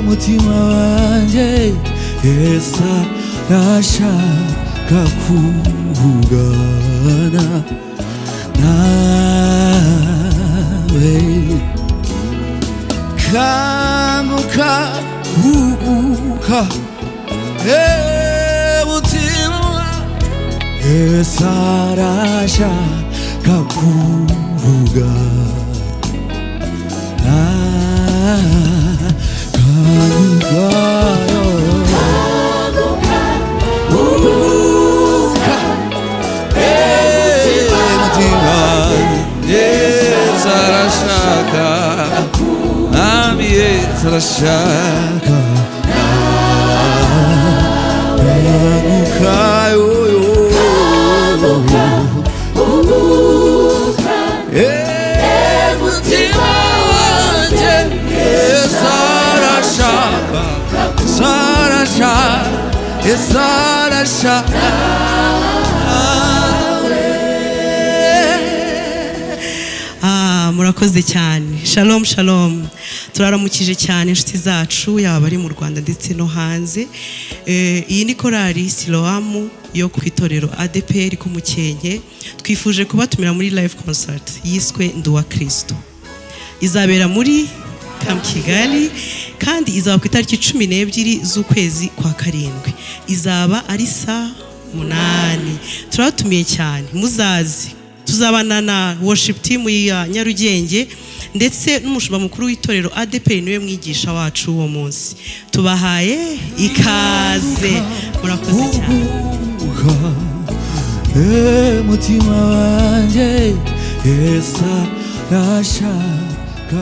mutima wanjye Yesu arashaka kuvugana nawe kanguka huguka mutima Yesu arashaka kuvugana kanguka huguka mutima Yesu arashaka Nami Yesu arashaka mutima wanjye Yesu arashaka Yesu arashaka murakoze cyane. Shalom shalom. Turaramukije cyane inshuti zacu yaba bari mu Rwanda ndetse no hanze. Iyi ni korali Siloamu yo ku itorero ADPR ku Mukenke. Twifuje kubatumira muri live concert yiswe Nduwa Kristo. Izabera muri Camp Kigali kandi izaba ku itariki 12 z'ukwezi kwa karindwi. Izaba ari saa 8. Turatumiye cyane muzazi. Tuzabana na worship team ya Nyarugenge ndetse n'umushumba mukuru w'itorero ADPR niwe mwigisha wacu uwo munsi. Tubahaye ikaze. Murakoze cyane. mutima wanjye Yesu arashaka